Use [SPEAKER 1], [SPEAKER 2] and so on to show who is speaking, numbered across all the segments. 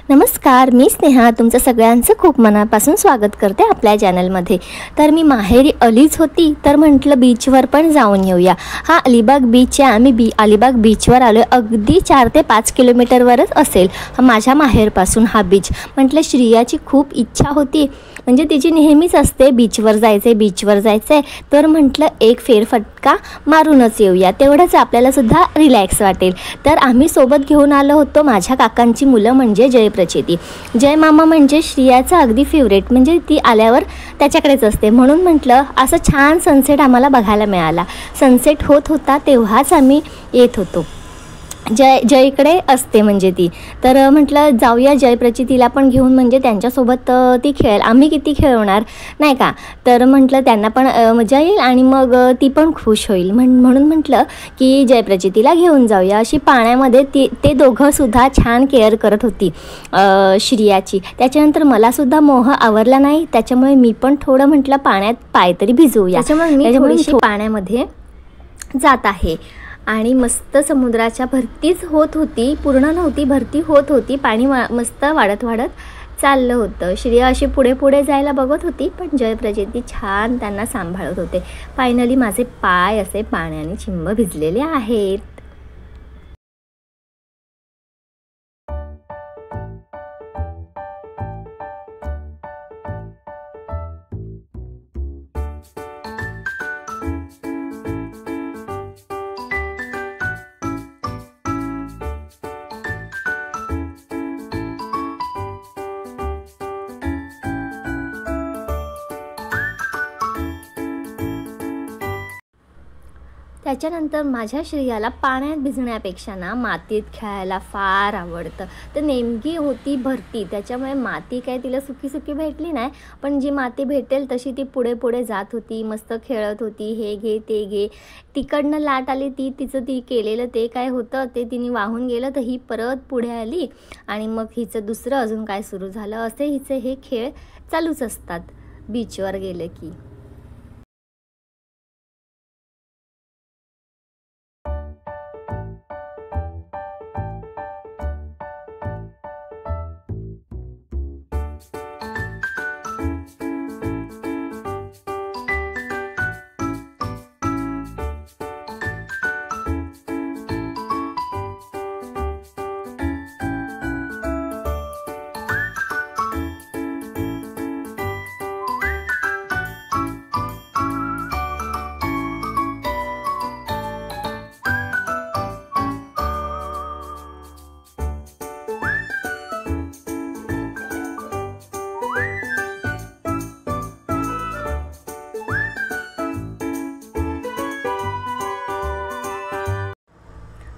[SPEAKER 1] नमस्कार, मी स्नेहा तुमचं सगळ्यांचं खूप मनापासून स्वागत करते आपल्या चॅनलमध्ये। तर मी माहेरी आलीच होती तर म्हटलं बीचवर पण जाऊन येऊया। हा अलिबाग बीच आहे। आम्ही अलिबाग बीचवर आलो, अगदी 4 ते 5 किलोमीटरवरच असेल माझ्या माहेरपासून हा बीच। म्हटलं श्रियाची खूप इच्छा होती, म्हणजे तिची नेहमीच असते बीचवर जायचे तर म्हटलं एक फेरफटका मारूनच येऊया, तेवढंच आपल्याला सुद्धा रिलॅक्स वाटेल। तर आम्ही सोबत घेऊन आलो होतो माझ्या काकांची मुलं, म्हणजे जयप्रचिती। जय मामा म्हणजे श्रियाचा अगदी फेवरेट, म्हणजे ती आल्यावर त्याच्याकडेच असते, म्हणून म्हटलं असं छान सनसेट आम्हाला बघायला मिळाला। सनसेट होत होता तेव्हाच आम्ही येत होतो। जयकडे असते म्हणजे ती, तर म्हटलं जाऊया जयप्रचितीला पण घेऊन, म्हणजे त्यांच्यासोबत ती खेळेल, आम्ही किती खेळवणार नाही का। तर म्हटलं त्यांना पण मजा येईल आणि मग ती पण खुश होईल, म्हणून म्हटलं की जयप्रचितीला घेऊन जाऊया। अशी पाण्यामध्ये ते दोघंसुद्धा छान केअर करत होती श्रियाची। त्याच्यानंतर मलासुद्धा मोह आवरला नाही, त्याच्यामुळे मी पण थोडं म्हटलं पाण्यात पाय तरी भिजवूया, त्याच्यामुळे मी थोडीशी पाण्यामध्ये जात आहे। आणि मस्त समुद्राच्या भरतीच होत होती, पूर्ण नव्हती भरती होत होती, पाणी मस्त वाढत चाललं होतं। श्रिया अशी पुढे जायला बघत होती, पण जयप्रचिती छान त्यांना सांभाळत होते। फायनली माझे पाय असे पाण्याने चिंब भिजलेले आहेत। त्याच्यानंतर माझ्या श्रियाला पाण्यात भिजण्यापेक्षा ना मातीत खेळायला फार आवडतं। तर नेमकी होती भरती, त्याच्यामुळे माती काय तिला सुकी भेटली नाही, पण जी माती भेटेल तशी ती पुढे जात होती, मस्त खेळत होती, हे घे ते घे। तिकडनं लाट आली, ती केलेलं ते काय होतं ते तिने वाहून गेलं, तर ही परत पुढे आली आणि मग हिचं दुसरं अजून काय सुरू झालं। असे हिचे हे खेळ चालूच असतात बीचवर गेले की।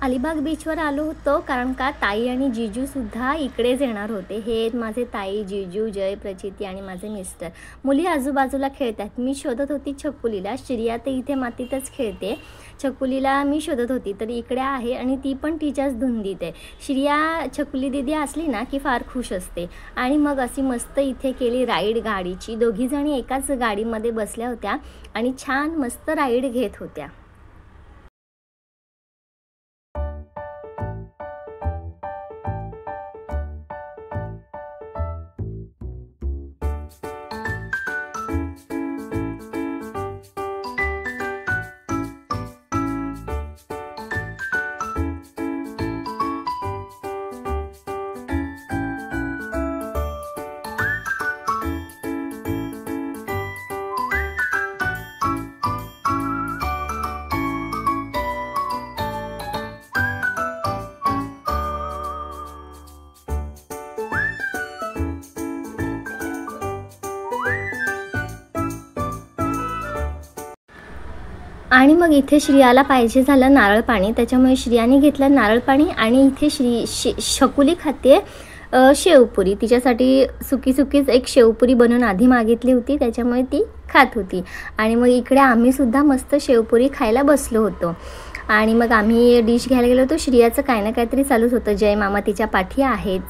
[SPEAKER 1] अलिबाग बीचवर आलो होतो कारण का ताई आणि जीजू सुद्धा इकडेच येणार होते। हे माझे ताई, जीजू, जयप्रचिती आणि माझे मिस्टर। मुली आजूबाजूला खेळतात, मी शोधत होती छकुलीला। श्रिया तर इथे मातीतच खेळते, छकुलीला मी शोधत होती, तर इकडे आहे आणि ती पण तिच्याच धुंदीत आहे। श्रिया छकुली दीदी असली ना की फार खुश असते। आणि मग अशी मस्त इथे केली राईड गाडीची, दोघीजणी एकाच गाडीमध्ये बसल्या होत्या आणि छान मस्त राईड घेत होत्या। आणि मग इथे श्रियाला पाहिजे झालं नारळ पाणी, त्याच्यामुळे श्रियाने घेतलं नारळ पाणी आणि इथे शकुली खाते शेवपुरी। तिच्यासाठी सुकीच एक शेवपुरी बनवून आधी मागितली होती, त्याच्यामुळे ती खात होती। आणि मग इकडे आम्ही सुद्धा मस्त शेवपुरी खायला बसलो होतो। आणि मग आम्ही डिश घ्यायला गेलो होतो। श्रियाचं काही ना काहीतरी चालूच होतं, जय मामा तिच्या पाठी आहेच।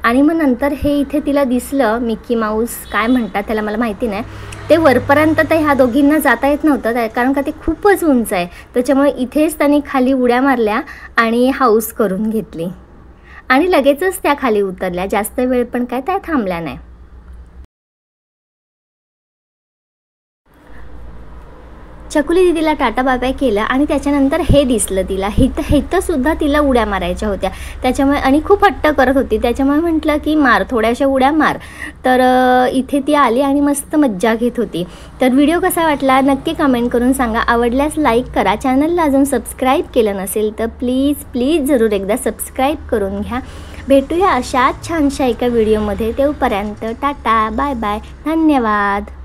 [SPEAKER 1] आणि मग नंतर हे इथे तिला दिसलं मिकी माऊस, काय म्हणतात त्याला मला माहिती नाही, ते वरपर्यंत तर ह्या दोघींना जाता येत नव्हतं, कारण का ते खूपच उंच आहे, त्याच्यामुळे इथेच त्यांनी खाली उड्या मारल्या आणि हाऊस करून घेतली। आणि लगेचच त्या खाली उतरल्या, जास्त वेळ पण काय त्या थांबल्या नाही। चकुली दीदीला टाटा बाय बाय केलं आणि त्याच्यानंतर हे दिसलं तिला, हिथं सुद्धा तिला उड्या मारायच्या होत्या त्याच्यामुळे, आणि खूप हट्ट करत होती त्याच्यामुळे म्हटलं की मार, थोड्याशा उड्या मार। तर इथे ती आली आणि मस्त मज्जा घेत होती। तर व्हिडिओ कसा वाटला नक्की कमेंट करून सांगा, आवडल्यास लाईक करा, चॅनलला अजून सबस्क्राईब केलं नसेल तर प्लीज जरूर एकदा सबस्क्राईब करून घ्या। भेटूया अशाच छानशा एका व्हिडिओमध्ये, तेव्हापर्यंत टाटा बाय बाय, धन्यवाद।